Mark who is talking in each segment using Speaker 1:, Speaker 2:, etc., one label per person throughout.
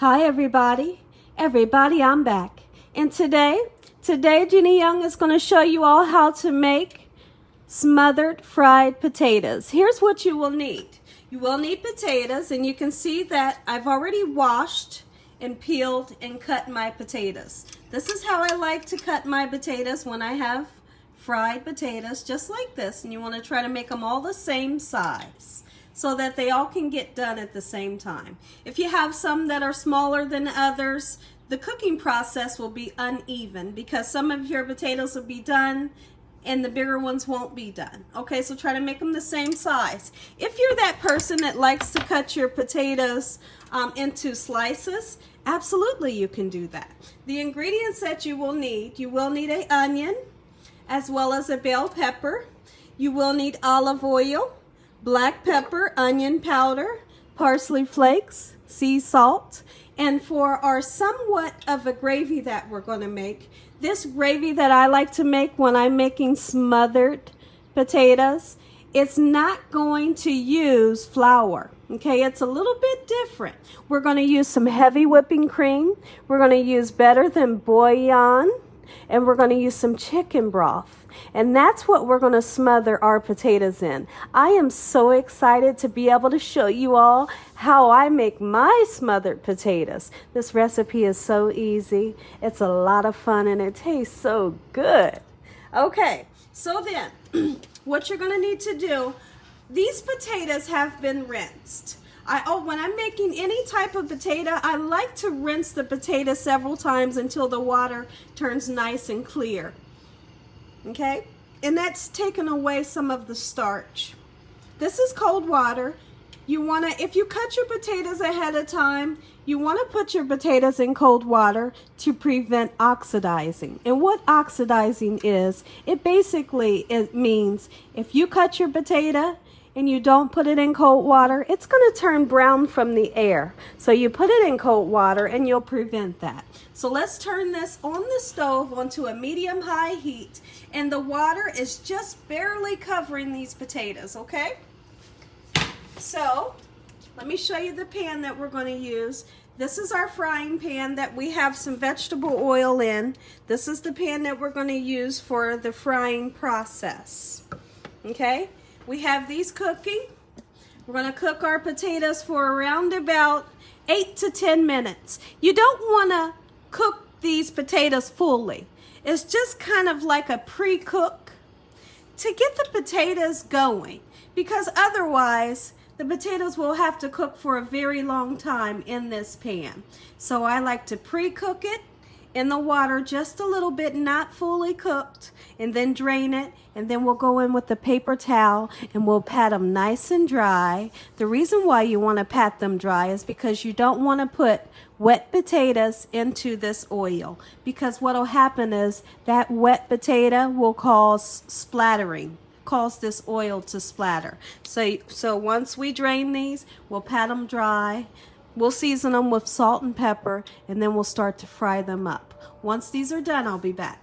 Speaker 1: Hi everybody. I'm back. And today Jeannie Young is going to show you all how to make smothered fried potatoes. Here's what you will need. You will need potatoes, and you can see that I've already washed and peeled and cut my potatoes. This is how I like to cut my potatoes when I have fried potatoes, just like this. And you want to try to make them all the same size, so that they all can get done at the same time. If you have some that are smaller than others, the cooking process will be uneven because some of your potatoes will be done and the bigger ones won't be done. Okay, so try to make them the same size. If you're that person that likes to cut your potatoes into slices, absolutely you can do that. The ingredients that you will need an onion as well as a bell pepper. You will need olive oil, black pepper, onion powder, parsley flakes, sea salt. And for our somewhat of a gravy that we're going to make, this gravy that I like to make when I'm making smothered potatoes, it's not going to use flour. Okay, it's a little bit different. We're going to use some heavy whipping cream. We're going to use better than bouillon, and we're going to use some chicken broth. And that's what we're going to smother our potatoes in. I am so excited to be able to show you all how I make my smothered potatoes. This recipe is so easy. It's a lot of fun and it tastes so good. Okay, so then what you're going to need to do, these potatoes have been rinsed. When I'm making any type of potato, I like to rinse the potato several times until the water turns nice and clear. Okay, and that's taken away some of the starch. This is cold water. You want to, if you cut your potatoes ahead of time, you want to put your potatoes in cold water to prevent oxidizing. And what oxidizing is, it means if you cut your potato and you don't put it in cold water, it's going to turn brown from the air. So you put it in cold water and you'll prevent that. So let's turn this on the stove onto a medium-high heat, and the water is just barely covering these potatoes, okay? So let me show you the pan that we're going to use. This is our frying pan that we have some vegetable oil in. This is the pan that we're going to use for the frying process, okay? We have these cooking. We're going to cook our potatoes for around about 8 to 10 minutes. You don't want to cook these potatoes fully. It's just kind of like a pre-cook to get the potatoes going, because otherwise the potatoes will have to cook for a very long time in this pan. So I like to pre-cook it in the water just a little bit, not fully cooked, and then drain it, and then we'll go in with the paper towel and we'll pat them nice and dry. The reason why you want to pat them dry is because you don't want to put wet potatoes into this oil, because what will happen is that wet potato will cause splattering, cause this oil to splatter. So once we drain these, we'll pat them dry. We'll season them with salt and pepper, and then we'll start to fry them up. Once these are done, I'll be back.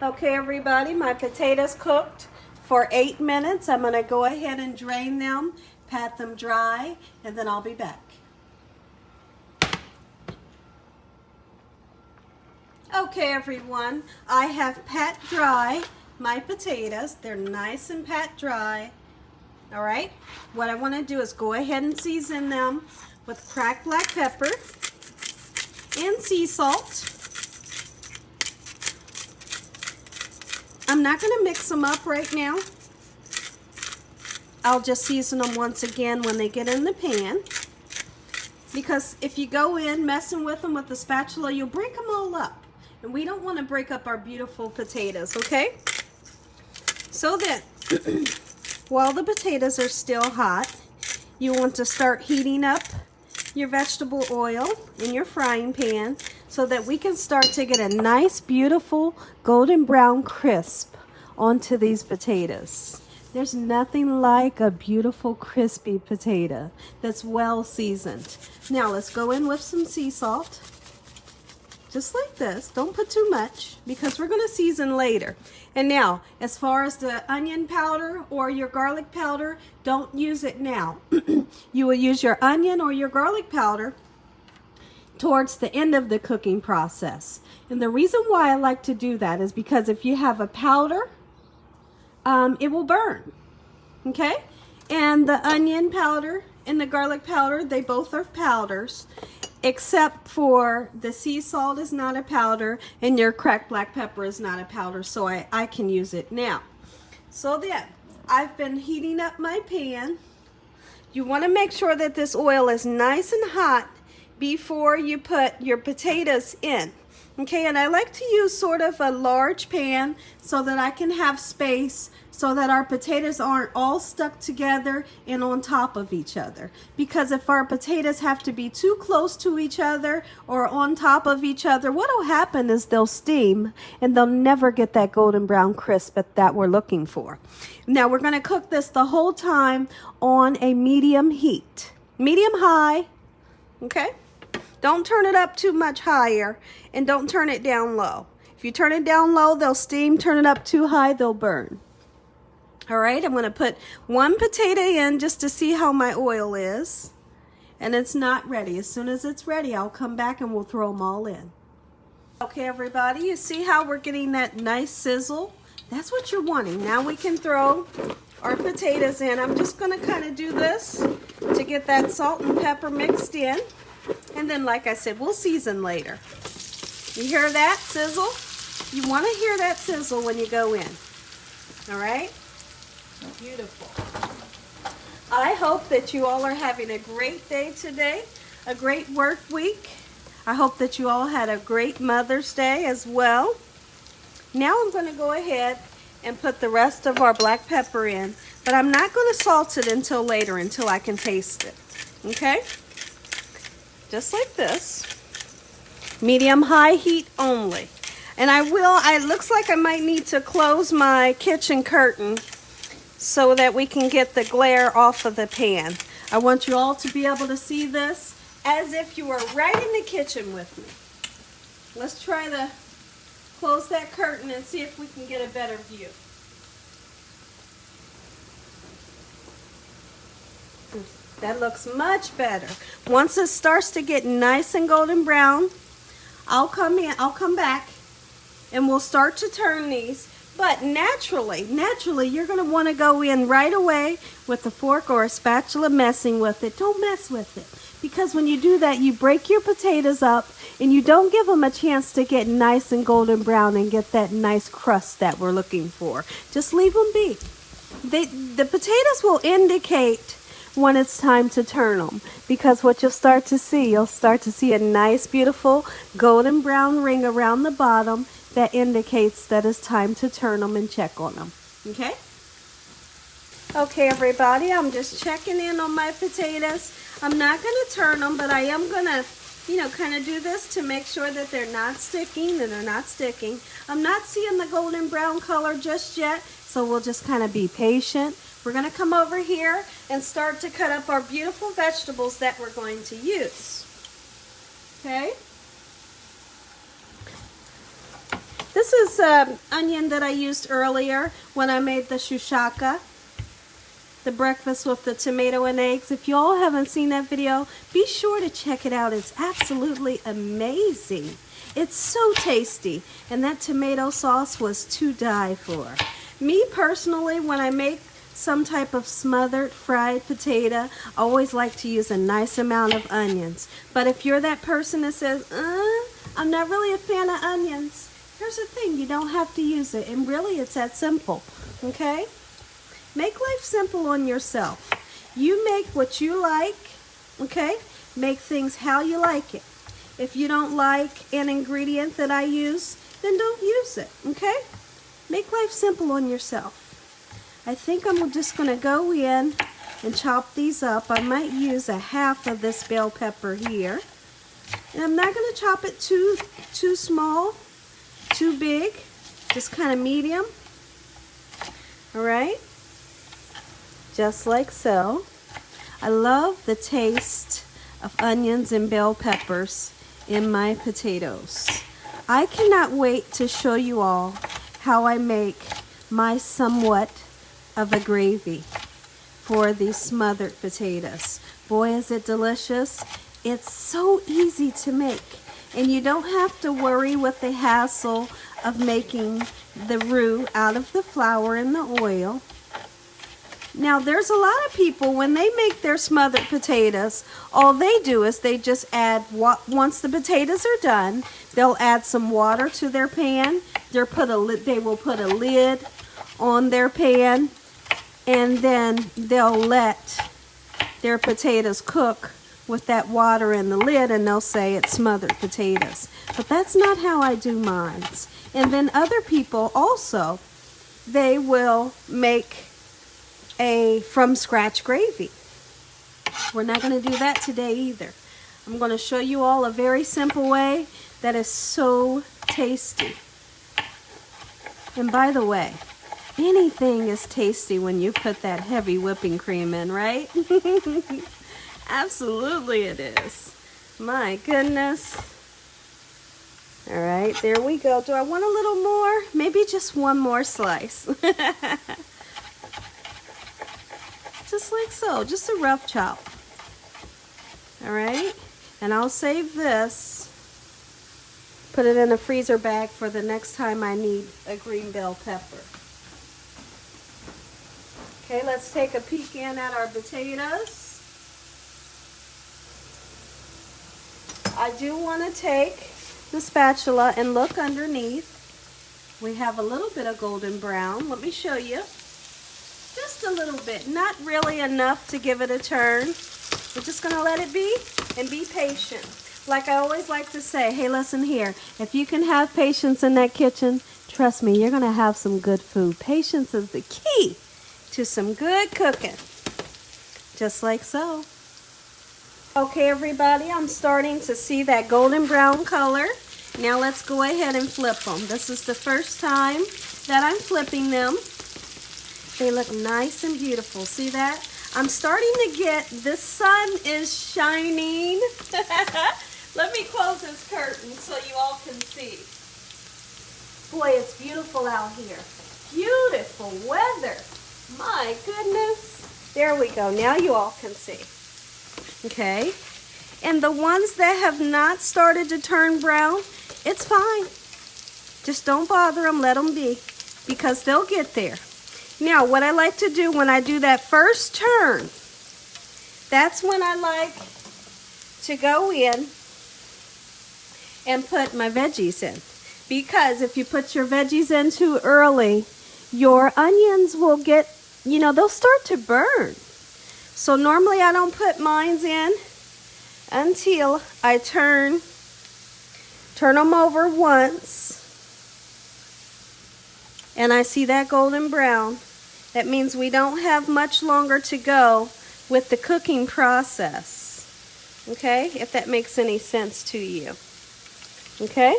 Speaker 1: Okay, everybody, my potatoes cooked for 8 minutes. I'm going to go ahead and drain them, pat them dry, and then I'll be back. Okay, everyone, I have pat dry my potatoes. They're nice and pat dry. All right, what I want to do is go ahead and season them with cracked black pepper and sea salt. I'm not going to mix them up right now. I'll just season them once again when they get in the pan, because if you go in messing with them with the spatula, you'll break them all up, and we don't want to break up our beautiful potatoes, okay? So then while the potatoes are still hot, you want to start heating up your vegetable oil in your frying pan so that we can start to get a nice, beautiful, golden brown crisp onto these potatoes. There's nothing like a beautiful, crispy potato that's well seasoned. Now let's go in with some sea salt. Just like this. Don't put too much, because we're going to season later. And now, as far as the onion powder or your garlic powder, don't use it now. You will use your onion or your garlic powder towards the end of the cooking process. And the reason why I like to do that is because if you have a powder, it will burn, okay? And the onion powder and the garlic powder, they both are powders, except for the sea salt is not a powder and your cracked black pepper is not a powder, so I can use it now. So then, I've been heating up my pan. You want to make sure that this oil is nice and hot before you put your potatoes in. Okay, and I like to use sort of a large pan so that I can have space so that our potatoes aren't all stuck together and on top of each other. Because if our potatoes have to be too close to each other or on top of each other, what will happen is they'll steam and they'll never get that golden brown crisp that we're looking for. Now we're going to cook this the whole time on a medium heat. Medium high, okay? Don't turn it up too much higher and don't turn it down low. If you turn it down low, they'll steam. Turn it up too high, they'll burn. All right, I'm going to put one potato in just to see how my oil is. And it's not ready. As soon as it's ready, I'll come back and we'll throw them all in. Okay, everybody, you see how we're getting that nice sizzle? That's what you're wanting. Now we can throw our potatoes in. I'm just going to kind of do this to get that salt and pepper mixed in. And then, like I said, we'll season later. You hear that sizzle? You want to hear that sizzle when you go in. All right? Beautiful. I hope that you all are having a great day today, a great work week. I hope that you all had a great Mother's Day as well. Now I'm going to go ahead and put the rest of our black pepper in, but I'm not going to salt it until later, until I can taste it. Okay? Just like this. Medium-high heat only. And it looks like I might need to close my kitchen curtain so that we can get the glare off of the pan. I want you all to be able to see this as if you were right in the kitchen with me. Let's try to close that curtain and see if we can get a better view. That looks much better. Once it starts to get nice and golden brown, I'll come back and we'll start to turn these. But naturally, you're going to want to go in right away with a fork or a spatula messing with it. Don't mess with it. Because when you do that, you break your potatoes up and you don't give them a chance to get nice and golden brown and get that nice crust that we're looking for. Just leave them be. The potatoes will indicate when it's time to turn them, because what you'll start to see a nice, beautiful golden brown ring around the bottom that indicates that it's time to turn them and check on them. Okay? Okay, everybody, I'm just checking in on my potatoes. I'm not going to turn them, but I am going to, kind of do this to make sure that they're not sticking and they're not sticking. I'm not seeing the golden brown color just yet, so we'll just kind of be patient. We're going to come over here and start to cut up our beautiful vegetables that we're going to use. Okay? This is onion that I used earlier when I made the shushaka, the breakfast with the tomato and eggs. If you all haven't seen that video, be sure to check it out. It's absolutely amazing. It's so tasty, and that tomato sauce was to die for. Me personally, when I make some type of smothered fried potato, I always like to use a nice amount of onions. But if you're that person that says, I'm not really a fan of onions, here's the thing, you don't have to use it. And really, it's that simple, okay? Make life simple on yourself. You make what you like, okay? Make things how you like it. If you don't like an ingredient that I use, then don't use it, okay? Make life simple on yourself. I think I'm just going to go in and chop these up. I might use a half of this bell pepper here. And I'm not going to chop it too small, too big, just kind of medium. All right, just like so. I love the taste of onions and bell peppers in my potatoes. I cannot wait to show you all how I make my somewhat of a gravy for these smothered potatoes. Boy, is it delicious. It's so easy to make, and you don't have to worry with the hassle of making the roux out of the flour and the oil. Now, there's a lot of people, when they make their smothered potatoes, all they do is they just add, once the potatoes are done, they'll add some water to their pan. They will put a lid on their pan, and then they'll let their potatoes cook with that water in the lid, and they'll say it's smothered potatoes. But that's not how I do mine. And then other people also, they will make a from scratch gravy. We're not going to do that today either. I'm going to show you all a very simple way that is so tasty. And by the way, anything is tasty when you put that heavy whipping cream in, right? Absolutely it is. My goodness. All right, there we go. Do I want a little more? Maybe just one more slice. Just like so, just a rough chop. All right, and I'll save this, put it in a freezer bag for the next time I need a green bell pepper. Okay, let's take a peek in at our potatoes. I do want to take the spatula and look underneath. We have a little bit of golden brown. Let me show you. Just a little bit, not really enough to give it a turn. We're just going to let it be and be patient. Like I always like to say, hey, listen here. If you can have patience in that kitchen, trust me, you're going to have some good food. Patience is the key to some good cooking. Just like so. Okay, everybody, I'm starting to see that golden brown color. Now let's go ahead and flip them. This is the first time that I'm flipping them. They look nice and beautiful. See that? I'm starting to get, the sun is shining. Let me close this curtain so you all can see. Boy, it's beautiful out here. Beautiful weather. My goodness. There we go. Now you all can see. Okay. And the ones that have not started to turn brown, it's fine. Just don't bother them. Let them be, because they'll get there. Now, what I like to do when I do that first turn, that's when I like to go in and put my veggies in. Because if you put your veggies in too early, your onions will get, they'll start to burn. So normally I don't put mine in until I turn them over once. And I see that golden brown. That means we don't have much longer to go with the cooking process. Okay, if that makes any sense to you. Okay,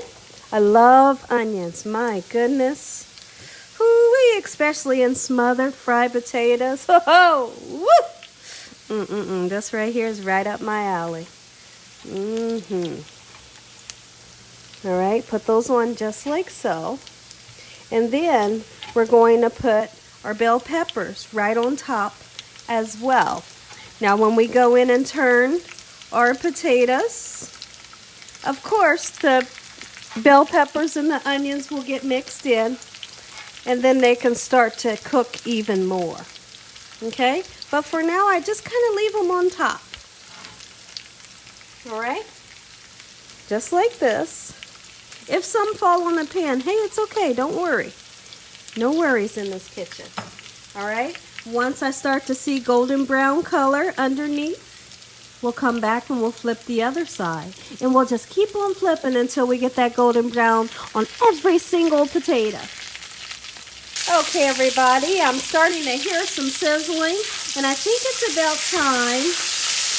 Speaker 1: I love onions, my goodness. Ooh-wee, especially in smothered fried potatoes. Oh, woo! This right here is right up my alley. All right, put those on just like so. And then we're going to put our bell peppers right on top as well. Now when we go in and turn our potatoes, of course the bell peppers and the onions will get mixed in, and then they can start to cook even more. Okay? But for now I just kind of leave them on top. Alright? Just like this. If some fall on the pan, hey, it's okay, don't worry. No worries in this kitchen. Alright? Once I start to see golden brown color underneath, we'll come back and we'll flip the other side. And we'll just keep on flipping until we get that golden brown on every single potato. Okay, everybody, I'm starting to hear some sizzling, and I think it's about time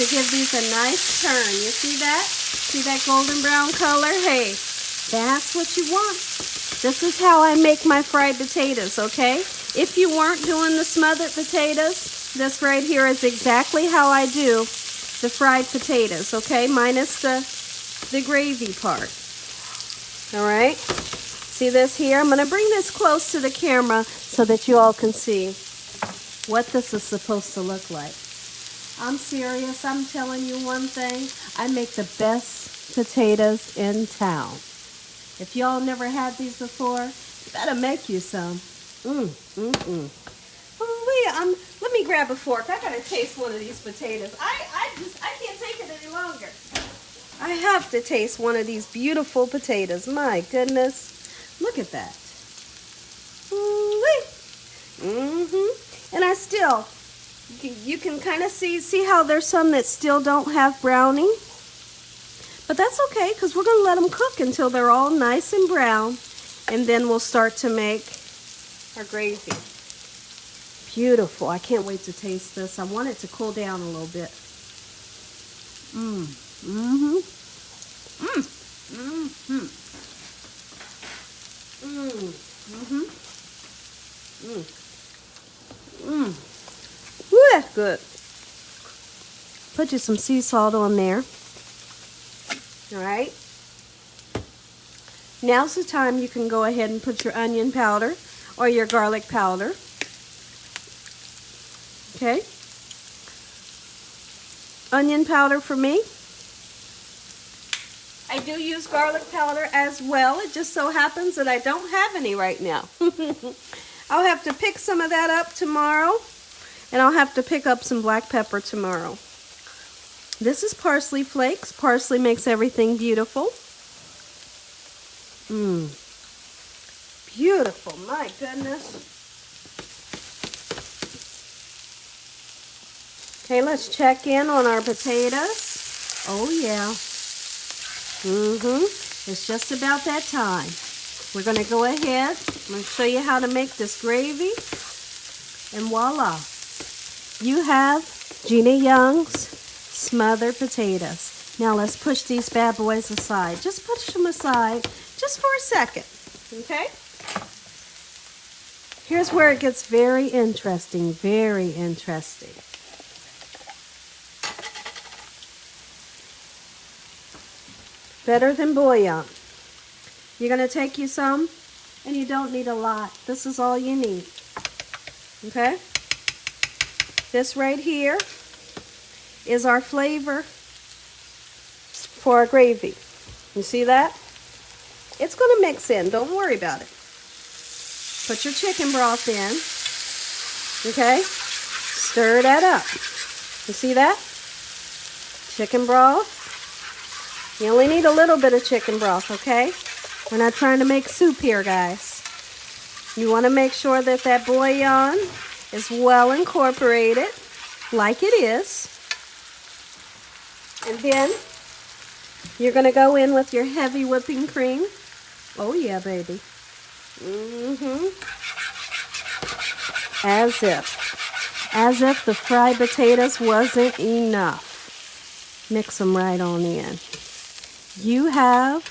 Speaker 1: to give these a nice turn. You see that? See that golden brown color? Hey, that's what you want. This is how I make my fried potatoes, okay? If you weren't doing the smothered potatoes, this right here is exactly how I do the fried potatoes, okay? Minus the gravy part. All right? See this here? I'm going to bring this close to the camera so that you all can see what this is supposed to look like. I'm serious. I'm telling you one thing. I make the best potatoes in town. If y'all never had these before, you better make you some. Let me grab a fork. I gotta taste one of these potatoes. I can't take it any longer. I have to taste one of these beautiful potatoes. My goodness. Look at that. And I still, you can kind of see how there's some that still don't have browning. But that's okay, because we're going to let them cook until they're all nice and brown. And then we'll start to make our gravy. Beautiful. I can't wait to taste this. I want it to cool down a little bit. Woo, that's good. Put you some sea salt on there. All right. Now's the time you can go ahead and put your onion powder or your garlic powder. Okay. Onion powder for me. I do use garlic powder as well. It just so happens that I don't have any right now. I'll have to pick some of that up tomorrow, and I'll have to pick up some black pepper tomorrow. This is parsley flakes. Parsley makes everything beautiful. Beautiful, my goodness. Okay, let's check in on our potatoes. Oh yeah. It's just about that time. We're going to go ahead. I'm going to show you how to make this gravy. And voila. You have Gina Young's smothered potatoes. Now let's push these bad boys aside. Just push them aside just for a second. Okay? Here's where it gets very interesting. Very interesting. Better than bouillon. You're going to take you some, and you don't need a lot. This is all you need. Okay? This right here is our flavor for our gravy. You see that? It's going to mix in. Don't worry about it. Put your chicken broth in. Okay? Stir that up. You see that? Chicken broth. You only need a little bit of chicken broth, okay? We're not trying to make soup here, guys. You want to make sure that that bouillon is well incorporated, like it is. And then you're going to go in with your heavy whipping cream. Oh yeah, baby. As if the fried potatoes wasn't enough. Mix them right on in. You have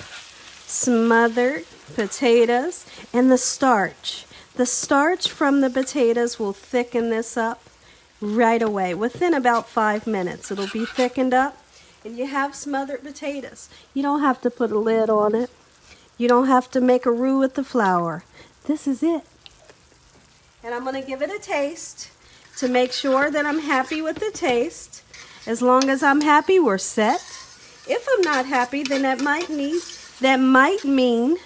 Speaker 1: smothered potatoes, and the starch. The starch from the potatoes will thicken this up right away. Within about 5 minutes, it'll be thickened up, and you have smothered potatoes. You don't have to put a lid on it. You don't have to make a roux with the flour. This is it. And I'm going to give it a taste to make sure that I'm happy with the taste. As long as I'm happy, we're set. If I'm not happy, then that might mean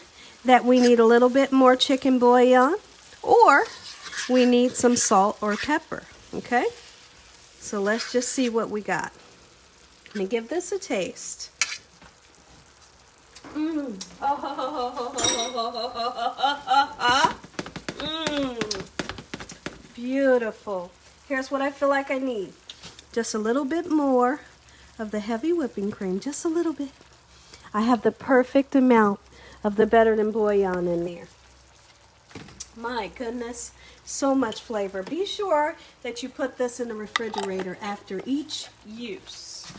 Speaker 1: that we need a little bit more chicken bouillon, or we need some salt or pepper, okay? So let's just see what we got. Let me give this a taste. Beautiful. Here's what I feel like I need. Just a little bit more of the heavy whipping cream, just a little bit. I have the perfect amount of the better than bouillon in there. My goodness, so much flavor. Be sure that you put this in the refrigerator after each use.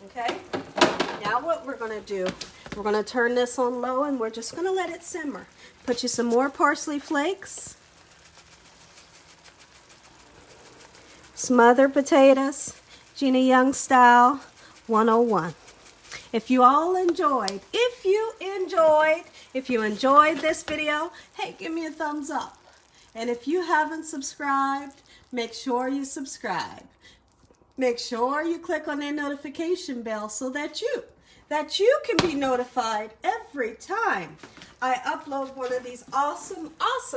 Speaker 1: Okay? Now what we're going to do, we're going to turn this on low, and we're just going to let it simmer. Put you some more parsley flakes. Smothered potatoes. Gina Young style 101. If you enjoyed this video, hey, give me a thumbs up. And if you haven't subscribed, make sure you subscribe. make sure you click on that notification bell so that you can be notified every time I upload one of these awesome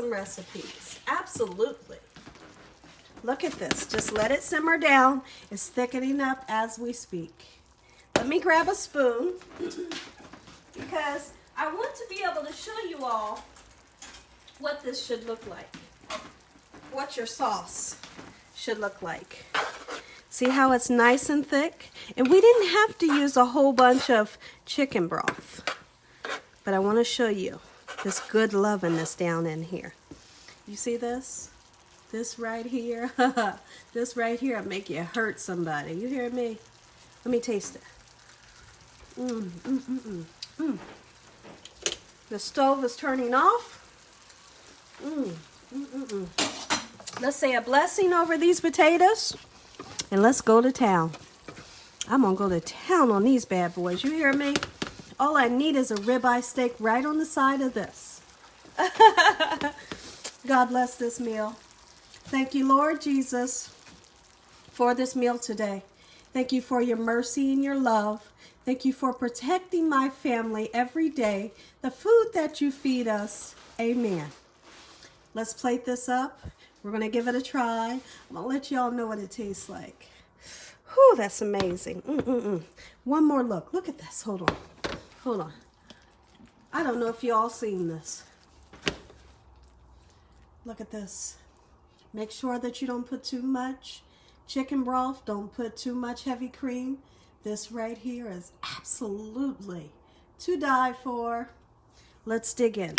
Speaker 1: recipes. Absolutely. Look at this. Just let it simmer down. It's thickening up as we speak. Let me grab a spoon because I want to be able to show you all what this should look like. What your sauce should look like. See how it's nice and thick? And we didn't have to use a whole bunch of chicken broth. But I want to show you this good lovingness down in here. You see this? This right here? This right here will make you hurt somebody. You hear me? Let me taste it. The stove is turning off. Let's say a blessing over these potatoes. And let's go to town. I'm going to go to town on these bad boys. You hear me? All I need is a ribeye steak right on the side of this. God bless this meal. Thank you, Lord Jesus, for this meal today. Thank you for your mercy and your love. Thank you for protecting my family every day. The food that you feed us. Amen. Let's plate this up. We're going to give it a try. I'm going to let y'all know what it tastes like. Whew, that's amazing. One more look. Look at this. Hold on. Hold on. I don't know if y'all seen this. Look at this. Make sure that you don't put too much chicken broth. Don't put too much heavy cream. This right here is absolutely to die for. Let's dig in.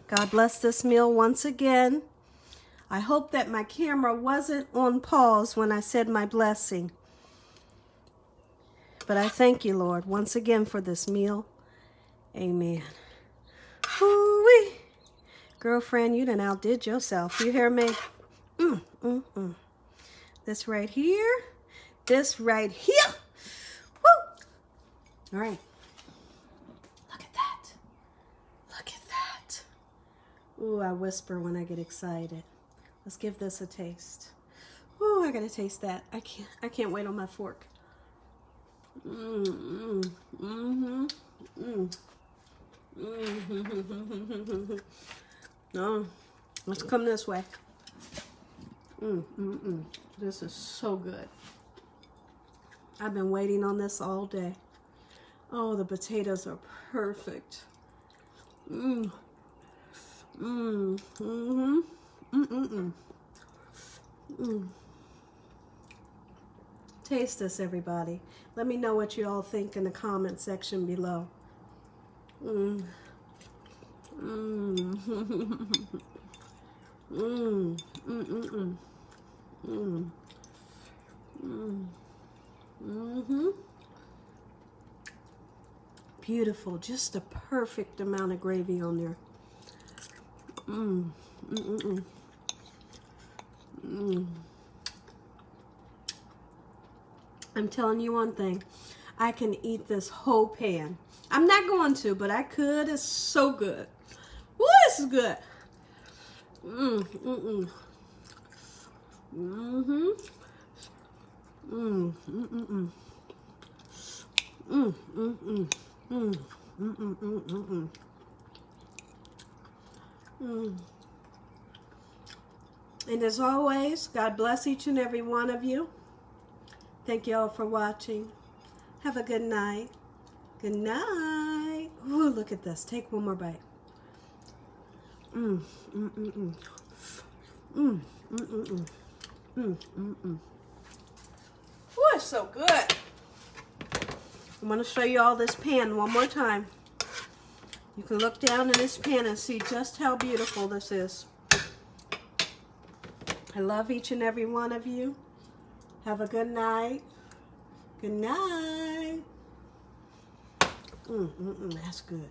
Speaker 1: God bless this meal once again. I hope that my camera wasn't on pause when I said my blessing. But I thank you, Lord, once again for this meal. Amen. Ooh-wee. Girlfriend, you done outdid yourself. You hear me? This right here. This right here. Woo! All right. Look at that. Look at that. Ooh, I whisper when I get excited. Let's give this a taste. Ooh, I gotta taste that. I can't wait on my fork. No, let's come this way. This is so good. I've been waiting on this all day. Oh, the potatoes are perfect. Taste this, everybody. Let me know what you all think in the comment section below. Beautiful, just the perfect amount of gravy on there. I'm telling you one thing, I can eat this whole pan. I'm not going to, but I could. It's so good. Woo, this is good. And as always, God bless each and every one of you. Thank you all for watching. Have a good night. Good night. Ooh, look at this. Take one more bite. Ooh, it's so good. I'm going to show you all this pan one more time. You can look down in this pan and see just how beautiful this is. I love each and every one of you. Have a good night. Good night. That's good.